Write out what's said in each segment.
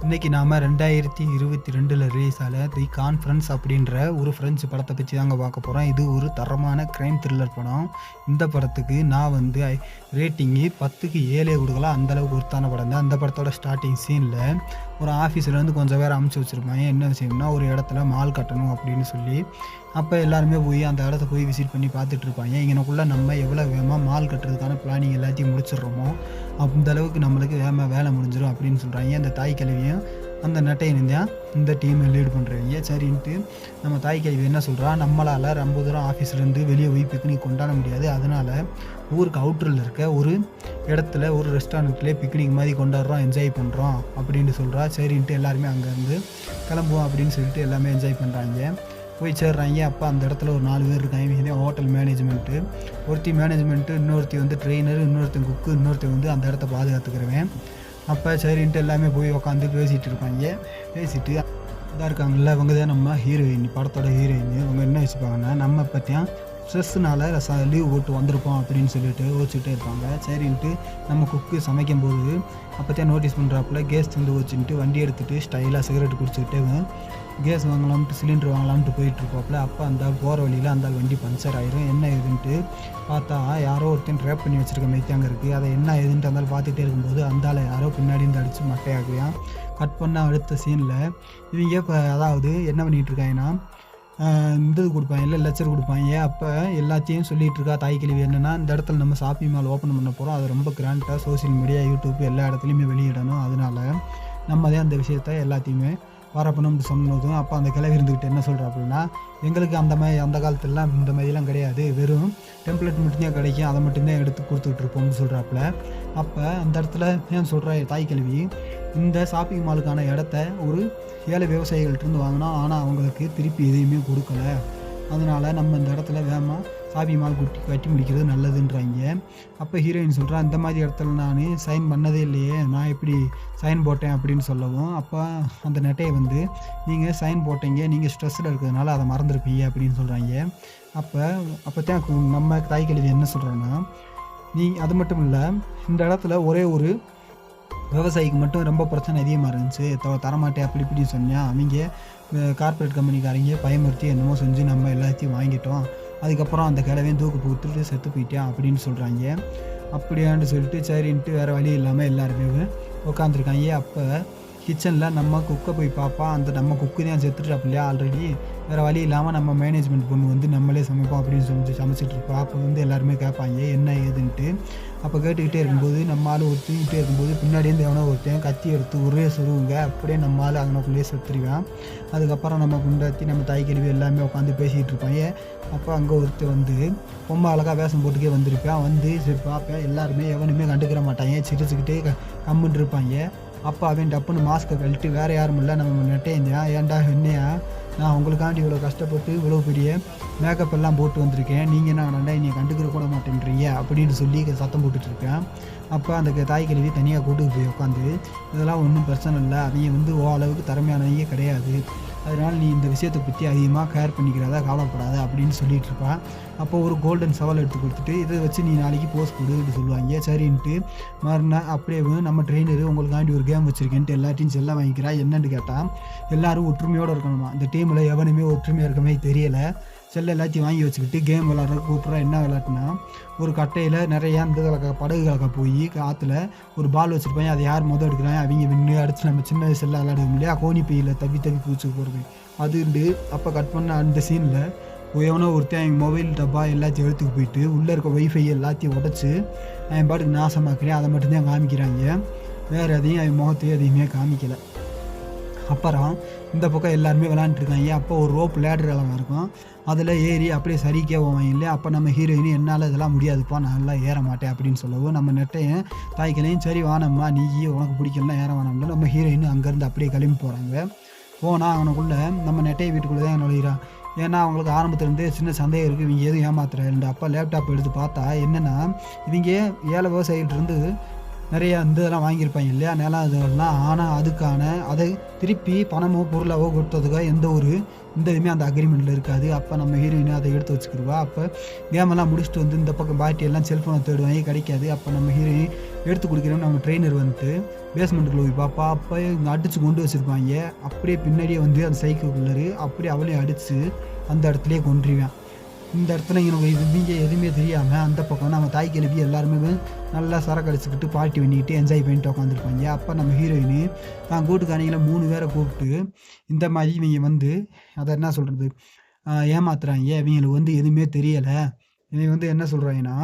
இன்றைக்கி நாம் 2022 ரிலீஸ் ஆன தி கான்ஃபரன்ஸ் அப்படின்ற ஒரு ஃப்ரெஞ்சு படத்தை பற்றி தாங்க பார்க்க போகிறோம். இது ஒரு தரமான க்ரைம் த்ரில்லர் படம். இந்த படத்துக்கு நான் வந்து ரேட்டிங்கு 10க்கு 7 கொடுக்கலாம். அந்தளவுக்கு ஒருத்தான படம் தான். அந்த படத்தோட ஸ்டார்டிங் சீனில் ஒரு ஆஃபீஸ்லேருந்து கொஞ்சம் பேர் அமுச்சு வச்சுருப்பாங்க. என்ன விஷயம்னா, ஒரு இடத்துல மால் கட்டணும் அப்படின்னு சொல்லி. அப்போ எல்லாருமே போய் அந்த இடத்த போய் விசிட் பண்ணி பார்த்துட்ருப்பாங்க. இங்கனக்குள்ளே நம்ம எவ்வளோ வேகமாக மால் கட்டுறதுக்கான பிளானிங் எல்லாத்தையும் முடிச்சிடுறோமோ அந்தளவுக்கு நம்மளுக்கு வேலை முடிஞ்சிடும் அப்படின்னு சொல்கிறாங்க. அந்த தாய் கிழவியும் அந்த நட்டையனும் தான் இந்த டீமை லீடு பண்ணுறவங்க. சரின்ட்டு நம்ம தாய் கிழவி என்ன சொல்கிறா, நம்மளால் ரொம்ப தூரம் ஆஃபீஸ்லேருந்து வெளியே போய் பிக்னிக் கொண்டாட முடியாது. அதனால் ஊருக்கு அவுட்டரில் இருக்க ஒரு இடத்துல ஒரு ரெஸ்டாரண்ட்லேயே பிக்னிக் மாதிரி கொண்டாடுறோம், என்ஜாய் பண்ணுறோம் அப்படின்னு சொல்கிறா. சரின்ட்டு எல்லாருமே அங்கேருந்து கிளம்புவோம் அப்படின்னு சொல்லிட்டு எல்லாமே என்ஜாய் பண்ணுறாங்க. போய் சேர்றாங்க. அப்போ அந்த இடத்துல ஒரு 4 பேர் இருக்காங்க. இதே ஹோட்டல் மேனேஜ்மெண்ட்டு. ஒருத்தி மேனேஜ்மெண்ட்டு, இன்னொருத்தி வந்து ட்ரெயினர், இன்னொருத்தன் குக்கு, இன்னொருத்தன் வந்து அந்த இடத்த பாதுகாத்துக்கிறவன். அப்போ சரின்ட்டு எல்லாமே போய் உட்காந்து பேசிகிட்டு இருப்பாங்க. பேசிட்டு இதாக இருக்காங்கல்ல, இவங்க தான் நம்ம ஹீரோயின், படத்தோட ஹீரோயின். இவங்க என்ன வச்சுப்பாங்கன்னா, நம்ம பற்றியும் ஸ்ட்ரெஸ்ஸுனால லீவ் போட்டு வந்திருப்போம் அப்படின்னு சொல்லிட்டு யோசிச்சுட்டே இருப்பாங்க. சரின்ட்டு நம்ம குக்கு சமைக்கும்போது அப்போத்தான் நோட்டீஸ் பண்ணுறாப்புல கேஸ் வந்து வச்சுட்டு வண்டி எடுத்துகிட்டு ஸ்டைலாக சிகரெட் குடிச்சுக்கிட்டே கேஸ் வாங்கலாம்ட்டு சிலிண்டர் வாங்கலாம்ட்டு போயிட்டுருப்பாப்புல. அப்போ அந்த போகிற வழியில் அந்த வண்டி பஞ்சர் ஆயிரும். என்ன ஏதுன்ட்டு பார்த்தா யாரோ ஒருத்தன் ட்ராப் பண்ணி வச்சுருக்க மைத்தாங்க இருக்குது. அதை என்ன ஏதுன்ட்டு இருந்தாலும் பார்த்துட்டே இருக்கும்போது அந்தால யாரோ பின்னாடி இருந்து அடித்து மட்டையாகுவான். கட் பண்ண அடுத்த சீனில் இவங்க இப்போ அதாவது என்ன பண்ணிகிட்டு இருக்காங்கன்னா, இது கொடுப்பாங்க, இல்லை லெக்சர் கொடுப்பாங்க. அப்போ எல்லாத்தையும் சொல்லிகிட்டு இருக்கா தாய் கிழவி. என்னென்னா, இந்த இடத்துல நம்ம ஷாப்பிங் மால் ஓப்பன் பண்ண போகிறோம், அது ரொம்ப கிராண்டாக சோசியல் மீடியா, யூடியூப் எல்லா இடத்துலையுமே வெளியிடணும். அதனால நம்ம தான் அந்த விஷயத்த எல்லாத்தையுமே வரப்பணும்னு சொன்னதும் அப்போ அந்த கிளவி இருந்துக்கிட்டு என்ன சொல்கிறா அப்படின்னா, எங்களுக்கு அந்த காலத்துலலாம் இந்த மாதிரிலாம் கிடையாது, வெறும் டெம்ப்ளேட் மட்டும்தான் கிடைக்கும், அதை மட்டும்தான் எடுத்து கொடுத்துக்கிட்டு இருப்போம்னு சொல்கிறாப்புல. அப்போ அந்த இடத்துல ஏன் சொல்கிற தாய் கிழவி, இந்த ஷாப்பிங் மாலுக்கான இடத்த ஒரு 7 விவசாயிகள்கிட்டருந்து வாங்கினோம், ஆனால் அவங்களுக்கு திருப்பி எதையுமே கொடுக்கல. அதனால் நம்ம இந்த இடத்துல வேகமாக ஷாப்பிங் மால் கட்டி முடிக்கிறது நல்லதுன்றாங்க. அப்போ ஹீரோயின் சொல்கிறா, இந்த மாதிரி இடத்துல நான் சைன் பண்ணதே இல்லையே, நான் எப்படி சைன் போட்டேன் அப்படின்னு சொல்லவும், அப்போ அந்த நெட்டையை வந்து நீங்கள் சைன் போட்டீங்க, நீங்கள் ஸ்ட்ரெஸ்ஸில் இருக்கிறதுனால அதை மறந்துருப்பீங்க அப்படின்னு சொல்கிறாங்க. அப்போத்தான் நம்ம தாய் கிழவி என்ன சொல்கிறோன்னா, நீ அது மட்டும் இல்லை, இந்த இடத்துல ஒரே ஒரு விவசாயிக்கு மட்டும் ரொம்ப பிரச்சனை அதிகமாக இருந்துச்சு, தரமாட்டேன் அப்படி இப்படின்னு சொன்னால் அவங்க கார்ப்பரேட் கம்பெனிக்காரங்க பயமுறுத்தி என்னமோ செஞ்சு நம்ம எல்லாத்தையும் வாங்கிட்டோம். அதுக்கப்புறம் அந்த கிழவையும் தூக்கு போட்டுட்டு செத்து போயிட்டான் அப்படின்னு சொல்கிறாங்க. அப்படியான்னு சொல்லிட்டு சரின்ட்டு வேறு வழி இல்லாமல் எல்லாருமே உட்காந்துருக்காங்க. அப்போ கிச்சனில் நம்ம குக்கை போய் பார்ப்பா. அந்த நம்ம குக்கு தான் செத்துட்டாப்பில்லையா ஆல்ரெடி. வேறு வழி இல்லாமல் நம்ம மேனேஜ்மெண்ட் பொண்ணு வந்து நம்மளே சமைப்போம் அப்படின்னு சொல்லி சமைச்சிட்டு இருப்பா. அப்போ வந்து எல்லாருமே கேட்பாங்க என்ன ஏதுன்ட்டு. அப்போ கேட்டுக்கிட்டே இருக்கும்போது நம்ம ஆள் ஒருத்திக்கிட்டே இருக்கும்போது பின்னாடியிருந்து எவனோ ஒருத்தன் கத்தி எடுத்து ஒரே சொருவுங்க, அப்படியே நம்ம ஆள் அங்கனக்குள்ளேயே செத்துருவான். அதுக்கப்புறம் நம்ம குண்டாத்தி நம்ம தாய் கேள்வி எல்லாமே உட்காந்து பேசிகிட்டு இருப்பாங்க. அப்போ அங்கே ஒருத்தர் வந்து ரொம்ப அழகாக வேஷம் போட்டுக்கே வந்திருப்பான். வந்து சரி பார்ப்பேன், எல்லாருமே எவனுமே கண்டுக்கிற மாட்டாங்க, சிரிச்சுக்கிட்டே கம்முன்னு இருப்பாங்க. அப்போ அவன் டப்புன்னு மாஸ்க்கை கழட்டி வேறு யாரும் இல்லை நம்ம நெட்டையந்தான், ஏன்டா என்னையா நான் உங்களுக்காண்டி இவ்வளோ கஷ்டப்பட்டு இவ்வளோ பெரிய மேக்கப் எல்லாம் போட்டு வந்திருக்கேன், நீங்கள் என்ன வேணாண்டா என்னை கண்டுக்கிற கூட மாட்டேன்றீங்க அப்படின்னு சொல்லி சத்தம் போட்டுட்ருக்கேன். அப்போ அந்த தாய் கழுவி தனியாக கூட்டுக்கு போய் உட்காந்து, இதெல்லாம் ஒன்றும் பிரச்சனை இல்லை, அவங்க வந்து அளவுக்கு திறமையானவங்க கிடையாது, அதனால் நீ இந்த விஷயத்தை பற்றி அதிகமாக கேர் பண்ணிக்கிறதா, கவலைப்படாத அப்படின்னு சொல்லிகிட்டு இருப்பான். அப்போ ஒரு கோல்டன் சவால் எடுத்து கொடுத்துட்டு இதை வச்சு நீ நாளைக்கு போஸ்ட் கொடுன்னு சொல்லுவாங்க. சரின்ட்டு மறுநாள் அப்படியே நம்ம ட்ரெயினரு உங்களுக்காண்டி ஒரு கேம் வச்சுருக்கேன்ட்டு எல்லாத்தையும் செல்ல வாங்கிக்கிறா. என்னென்னு கேட்டால், எல்லோரும் ஒற்றுமையோடு இருக்கணுமா, இந்த டீமில் எவனுமே ஒற்றுமையாக இருக்கமே தெரியலை, செல்ல எல்லாத்தையும் வாங்கி வச்சுக்கிட்டு கேம் விளாட்றதுக்கு கூப்பிட்றா. என்ன விளாட்டுனா, ஒரு கட்டையில் நிறையா இந்த படகு கலக்க போய் ஆற்றுல ஒரு பால் வச்சுருப்பாங்க, அதை யார் எடுக்கிறாங்க அவங்க வின்னு அடித்து நம்ம சின்ன வயசில் விளாடுவோம் இல்லையா, கோணி பையில் தப்பி பூச்சி போகிறது அதுண்டு. அப்போ கட் பண்ண அந்த சீனில் எவனோ ஒருத்தன் எங்கள் மொபைல் டப்பா எல்லாத்தையும் எடுத்துக்கு போயிட்டு உள்ளே இருக்க ஒய்ஃபை எல்லாத்தையும் உடச்சி அவன் பாட்டுக்கு நாசமாக்குறேன், அதை மட்டும்தான் காமிக்கிறாங்க, வேறு எதையும் அவன் முகத்தையும் எதையுமே காமிக்கலை. அப்புறம் இந்த பக்கம் எல்லாருமே விளாண்டுருக்காங்க. அப்போ ஒரு ரோப் லேடர் எல்லாம் இருக்கும், அதில் ஏறி அப்படியே சரிக்கே போவாங்க இல்லையா. அப்போ நம்ம ஹீரோயின் என்னால் இதெல்லாம் முடியாதுப்பா, நான் எல்லாம் ஏற மாட்டேன் அப்படின்னு சொல்லவும், நம்ம நெட்டையும் தாய்க்கலையும் சரி வானம்மா நீ உனக்கு பிடிக்கலாம் ஏற வேணாம்னு நம்ம ஹீரோயின் அங்கேருந்து அப்படியே கிளம்பி போகிறாங்க. போனால் அவனுக்குள்ளே நம்ம நெட்டையை வீட்டுக்குள்ளே தான் நுழைகிறான். ஏன்னா அவங்களுக்கு ஆரம்பத்துலேருந்தே சின்ன சந்தேகம் இருக்குது, இவங்க எதுவும் ஏமாத்துறாரு. அப்போ லேப்டாப் எடுத்து பார்த்தா என்னென்னா, இவங்க 7 விவசாயிகிட்டேருந்து நிறைய இந்த இதெல்லாம் வாங்கியிருப்பாங்க இல்லையா? நிலம் இதெல்லாம். ஆனா அதுக்கான அதை திருப்பி பணமோ, பொருளாவோ கொடுத்ததுக்கா எந்த ஒரு இந்த இதுவுமே அந்த அக்ரீமெண்ட்ல இருக்காது. அப்ப நம்ம ஹீரோயின் அத எடுத்து வச்சுக்கிருவா. அப்ப கேமெல்லாம் முடிச்சுட்டு வந்து இந்த பக்கம் பாட்டி எல்லாம் செல்ஃபோன தேடுவாங்க, கிடைக்காது. அப்ப நம்ம ஹீரோயின் எடுத்து குடுக்கிறோம்னு நம்ம ட்ரெய்னர் வந்துட்டு பேஸ்மெண்ட்டுக்குள்ள போய் பாப்பா. அப்ப இங்க அடிச்சு கொண்டு வச்சிருப்பாய்ங்க. அப்படியே பின்னாடியே வந்து அந்த சைக்கோ கில்லரு அப்படியே அவளையும் அடிச்சு அந்த இடத்துலயே கொன்றுவான். இந்த இடத்துல இவங்க எதுவுமே தெரியாம அந்த பக்கம் நம்ம தாய் கிழவி எல்லாருமே நல்லா சரக்கு அடிச்சுக்கிட்டு பார்ட்டி பண்ணிக்கிட்டு என்ஜாய் பண்ணிட்டு உட்காந்துருப்பாங்க. அப்போ நம்ம ஹீரோயின் தான் கூட்டுக்காரங்கள 3 பேரை கூப்பிட்டு இந்த மாதிரி இவங்க வந்து அதை என்ன சொல்கிறது ஏமாத்துறாங்க. இவங்களுக்கு வந்து எதுவுமே தெரியலை. இவங்க வந்து என்ன சொல்கிறாங்கன்னா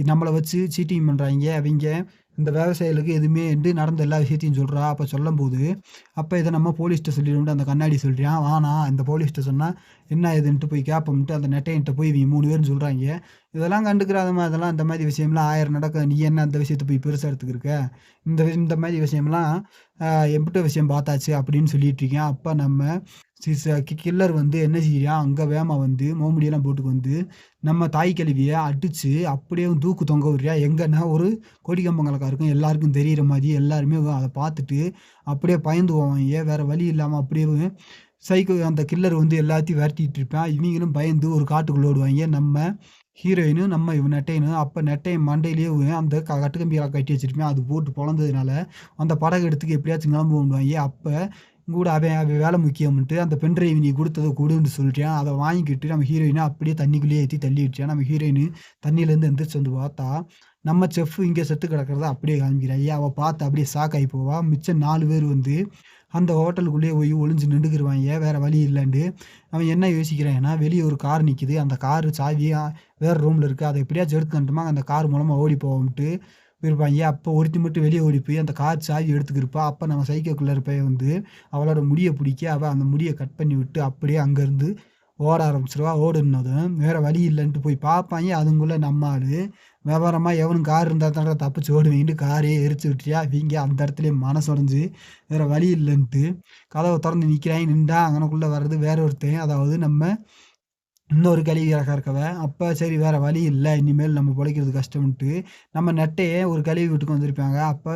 நம்மளை வச்சு சீட்டிங் பண்ணுறாங்க. அவங்க இந்த விவசாயிகளுக்கு எதுவுமே வந்து நடந்த எல்லா விஷயத்தையும் சொல்கிறா. அப்போ சொல்லும்போது அப்போ இதை நம்ம போலீஸ்கிட்ட சொல்லிடுவோம்ட்டு அந்த கண்ணாடி சொல்கிறான். வானா இந்த போலீஸ்கிட்ட சொன்னால் என்ன ஏதுன்ட்டு போய் கேட்போம்ட்டு அந்த நெட்டையன்ட்ட போய் இவங்க 3 பேரும் சொல்கிறாங்க. இதெல்லாம் கண்டுக்கிறாதம்மா, அதெல்லாம் இந்த மாதிரி விஷயம்லாம் 1000 நடக்கும். நீ என்ன அந்த விஷயத்த போய் பெருசாக எடுத்துக்கிருக்க? இந்த மாதிரி விஷயம்லாம் எம்பிட்ட விஷயம் பார்த்தாச்சு அப்படின்னு சொல்லிட்டு இருக்கேன். அப்போ நம்ம கில்லர் வந்து என்ன செய்றான், அங்கே வேகமா வந்து மோமுடியெல்லாம் போட்டுக்கு வந்து நம்ம தாய் கிழவிய அடிச்சு அப்படியே தூக்கு தொங்க விடுறான். எங்கன்னா ஒரு கொடி கம்பங்களக்கா இருக்கும். எல்லாருக்கும் தெரியிற மாதிரி எல்லாருமே அத பார்த்துட்டு அப்படியே பயந்து போவாய்ங்க. வேற வழி இல்லாம அப்படியே சைக்கோ அந்த கில்லர் வந்து எல்லாத்தையும் விரட்டிட்டு இருப்பான். இவங்களும் பயந்து ஒரு காட்டுக்குள்ள ஓடுவாய்ங்க. நம்ம ஹீரோயினும் நம்ம நெட்டையனும் அப்ப நெட்டையன் மண்டையிலேயே அந்த கட்டு கம்பியெல்லாம் கட்டி வச்சிருப்பான். அது போட்டு பொளந்ததுனால அந்த படகு எடுத்துக்கு எப்படியாச்சும் கிளம்புவோம்னுவாய்ங்க. அப்ப கூட அவன் அவன் வேலை முக்கியம்ன்ட்டு அந்த பென் டிரைவ் நீ குடுத்தத குடுன்னு சொல்றான். அத வாங்கிக்கிட்டு நம்ம ஹீரோயின அப்படியே தண்ணிக்குள்ளேயே ஏத்தி தள்ளி விட்டுறான். நம்ம ஹீரோயின் தண்ணியிலேருந்து எந்திரிச்சு வந்து பார்த்தா, நம்ம செஃப் இங்க செத்து கிடக்கிறத அப்படியே காமிக்கிறாய்ங்க. அவ பார்த்து அப்படியே ஷாக் ஆயி போவா. மிச்சம் 4 பேர் வந்து அந்த ஹோட்டலுக்குள்ளேயே போய் ஒளிஞ்சு நின்டுக்கிருவாய்ங்க. வேற வழி இல்லன்ட்டு. அவன் என்ன யோசிக்கிறான்னா, வெளிய ஒரு கார் நிக்குது. அந்த காரு சாவி வேற ரூம்ல இருக்கு. அத எப்படியாச்சும் எடுத்து வந்துட்டோமா, அந்த கார் மூலமா ஓடி போவோம்ட்டு போயிருப்பாய்ங்க. அப்போ ஒருத்தி மட்டும் வெளிய ஓடி போய் அந்த கார் சாவி எடுத்துக்கிருப்பா. அப்ப நம்ம சைக்கோக்குள்ள பையன் வந்து அவளோட முடிய பிடிக்க, அவ அந்த முடிய கட் பண்ணி விட்டு அப்படியே அங்கருந்து ஓட ஆரம்பிச்சுருவா. ஓடுனதும் வேற வழி இல்லன்ட்டு போய் பார்ப்பாய்ங்க. அதுங்குள்ள நம்ம ஆளு விவரமா எவனும் கார் இருந்தா தான்டா தப்பிச்சு ஓடுவீன்ட்டு காரையே எரிச்சு விட்டுறியா. இவங்க அந்த இடத்துலயே மனசொடைஞ்சு வேற வழி இல்லன்ட்டு கதவ தொறந்து நிக்கிறாய்ங்க. நின்டா அங்கனக்குள்ள வர்றது வேற ஒருத்தன். அதாவது நம்ம இன்னொரு கழுவியாக இருக்கவ. அப்ப சரி வேற வழி இல்ல. இனிமேல் நம்ம பொழைக்கிறது கஷ்டம்ன்ட்டு, நம்ம நெட்டைய ஒரு கழுவி வீட்டுக்கு வந்திருப்பாங்க. அப்ப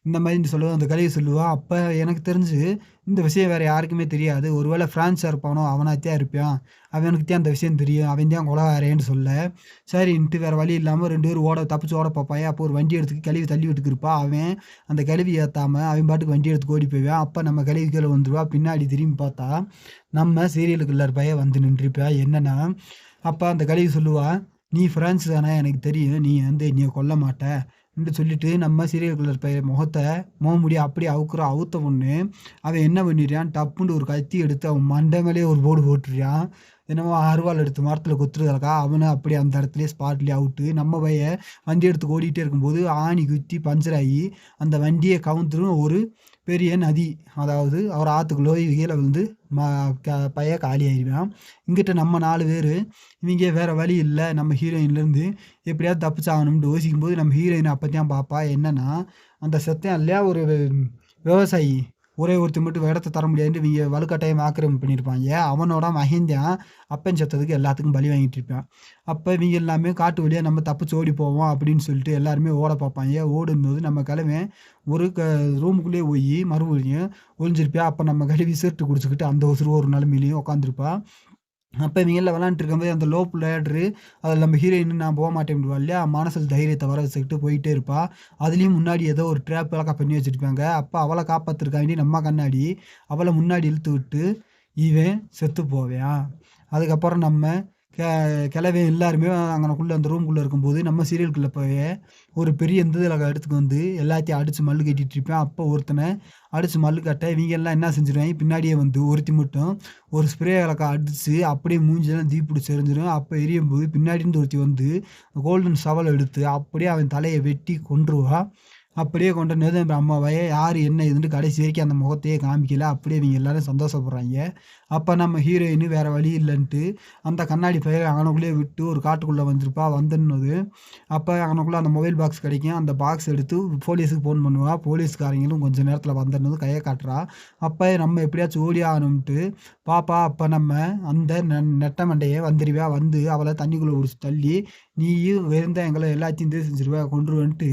இந்த மாரி சொல்லுவா, அந்த கழுவி சொல்லுவா. அப்ப எனக்கு தெரிஞ்சு இந்த விஷயம் வேற யாருக்குமே தெரியாது. ஒருவேள பிரான்ஸா இருப்பானோ, அவனாத்தான் இருப்பான். அவனுக்கு தான் அந்த விஷயம் தெரியும். அவன் தான் கொலகாரன்னு சொல்ல, சரின்ட்டு வேற வழி இல்லாம 2 பேரும் தப்பிச்சு ஓட பாப்பாய்ங்க. அப்போ ஒரு வண்டி எடுத்து கழுவி தள்ளி விட்டுக்கு இருப்பா. அவன் அந்த கழுவி ஏத்தாம அவன் பாட்டுக்கு வண்டி எடுத்து ஓடி போய்வான். அப்ப நம்ம கழுவி கீழ வந்துருவா. பின்னாடி திரும்பி பார்த்தா, நம்ம சீரியல் கில்லர் பையன் வந்து நின்றுப்பா. என்னன்னா, அப்ப அந்த கழுவி சொல்லுவா, "நீ பிரான்ஸ் தானே எனக்கு தெரியும். நீ வந்து என்னைய கொல்ல மாட்ட." ன்னு சொல்லிட்டு நம்ம சீரியல் கில்லர் பையன் முகமுடிய அப்படியே அவுத்த உடனே, அவன் என்ன பண்ணிடுறான், டப்புன்னு ஒரு கத்தி எடுத்து அவன் மண்டை மேலேயே ஒரு போடு போட்டுறான். என்னமோ அருவாள் எடுத்து மரத்தில குத்துறதுக்கா, அவன அப்படியே அந்த இடத்துலயே ஸ்பாட்லயே அவுட்டு. நம்ம பையன் வண்டி எடுத்து ஓடிட்டே இருக்கும்போது ஆணி குத்தி பஞ்சர் ஆகி, அந்த வண்டியே கவுந்துரும் ஒரு பெரிய நதி. அதாவது ஒரு ஆத்துக்குள்ள போய் கீழ விழுந்து ம க பையன் காலி ஆயிருவான். இங்கிட்ட நம்ம 4 பேரு இவங்க வேற வழி இல்ல. நம்ம ஹீரோயின்லேருந்து எப்படியாவது தப்பிச்சாகணும்னு யோசிக்கும்போது, நம்ம ஹீரோயின் அப்பதான் பார்ப்பா. என்னன்னா, அந்த செத்தேன் இல்லையா ஒரு விவசாயி. ஒரே ஒருத்தன் மட்டும் இடத்த தர முடியாதுன்ட்டு இவங்க வலுக்கட்டாயமா ஆக்கிரமிப்பு பண்ணியிருப்பாய்ங்க. அவனோட மகன் தான் அப்பன் செத்ததுக்கு எல்லாத்துக்கும் பலி வாங்கிட்டு இருப்பான். அப்ப இவங்க எல்லாமே காட்டு வழியா நம்ம தப்பிச்சு ஓடி போவோம் அப்படின்னு சொல்லிட்டு எல்லாருமே ஓட பார்ப்பாய்ங்க. ஓடும்போது நம்ம கிழவன் ஒரு ரூமுக்குள்ளேயே போய் மறுபடியும் ஒளிஞ்சிருப்பான். அப்ப நம்ம கழுவி சிகரெட்டு குடிச்சுக்கிட்டு அந்த ஒரு நிலைமையிலயும் உட்காந்துருப்பா. அப்ப இவங்கலாம் விளையாண்டுருக்கும்போது அந்த லோப் லேடரு அதில நம்ம ஹீரோயின் நான் போமாட்டேன்னுவா இல்லையா? மனசுல தைரியத்த வர வச்சுக்கிட்டு போயிட்டே இருப்பா. அதுலயும் முன்னாடி ஏதோ ஒரு ட்ராப் பண்ணி வச்சிருப்பாங்க. அப்ப அவள காப்பாத்துறதுக்காண்டி நம்ம கண்ணாடி அவள முன்னாடி இழுத்து விட்டு, இவன் செத்து போவான். அதுக்கப்புறம் நம்ம கெ கிழவன் எல்லாருமே அங்கனக்குள்ள அந்த ரூம்குள்ள இருக்கும்போது, நம்ம சீரியல்குள்ள போய் ஒரு பெரிய இந்த இதில எடுத்துட்டு வந்து எல்லாத்தையும் அடிச்சு மல்லு கட்டிட்டு இருப்பான். அப்போ ஒருத்தன அடிச்சு மல்லு கட்ட, இவங்க எல்லாம் என்ன செஞ்சுருவாய்ங்க, பின்னாடியே வந்து ஒருத்தி மட்டும் ஒரு ஸ்ப்ரே அலக்கா அடிச்சு அப்படியே மூஞ்சிலாம் தீ பிடிச்சு எரிஞ்சிரும். அப்ப எரியும்போது பின்னாடி இருந்து ஒருத்தி வந்து கோல்டன் ஷவல் எடுத்து அப்படியே அவன் தலைய வெட்டி கொன்றுவா. அப்படியே கொன்றோனே நம்ம யாரு என்ன ஏதுன்ட்டு கடைசி வரைக்கும் அந்த முகத்தையே காமிக்கல. அப்படியே இவங்க எல்லாரும் சந்தோஷப்படுறாய்ங்க. அப்ப நம்ம ஹீரோயின் வேற வழி இல்லன்ட்டு, அந்த கண்ணாடி பைய அங்கனக்குள்ளேயே விட்டு ஒரு காட்டுக்குள்ள வந்திருப்பா. வந்துன்னது, அப்ப அங்கனக்குள்ள அந்த மொபைல் பாக்ஸ் கிடைக்கும். அந்த பாக்ஸ் எடுத்து போலீஸுக்கு ஃபோன் பண்ணுவா. போலீஸ்காரங்களும் கொஞ்ச நேரத்துல வந்துன்னதும் கைய காட்டுறா. அப்ப நம்ம எப்படியாச்சும் ஓடி ஆகணும்ன்ட்டு, பாப்பா அப்ப நம்ம அந்த நெட்ட மண்டைய வந்துருவியா, வந்து அவள தண்ணிக்குள்ள புடிச்சு தள்ளி, நீயும் இருந்தா எங்கள எல்லாத்தையும் இது செஞ்சுருவ, கொன்றுவன்ட்டு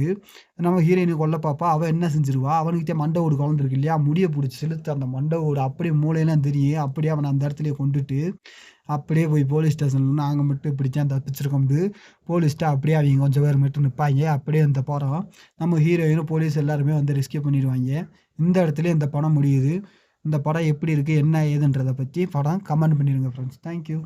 நம்ம ஹீரோயின கொல்ல பாப்பா. அவ என்ன செஞ்சுருவா, அவனுகிட்ட மண்ட ஓடு குழந்த இருக்கு இல்லையா, முடிய புடிச்சு இழுத்து அந்த மண்ட ஓடு அப்படியே மூளையெல்லாம் தெரியும். அப்படியே அவன அந்த இடத்துலயே கொன்றுட்டு, அப்படியே போய் போலீஸ் ஸ்டேஷன்ல நாங்க மட்டும் இப்படித்தான் தப்பிச்சிருக்கோம்ன்னு போலீஸ்ட்ட அப்படியே அவிங்க கொஞ்சம் பேர் மட்டும் நிப்பாய்ங்க. அப்படியே இந்த படம் நம்ம ஹீரோயின், போலீஸ் எல்லாருமே வந்து ரெஸ்க்யூ பண்ணிருவாய்ங்க. இந்த இடத்துலயே இந்த படம் முடியுது. இந்த படம் எப்படி இருக்கு, என்ன ஏதுன்றத பத்தி படம் கமெண்ட் பண்ணிருங்க ஃப்ரெண்ட்ஸ். Thank you.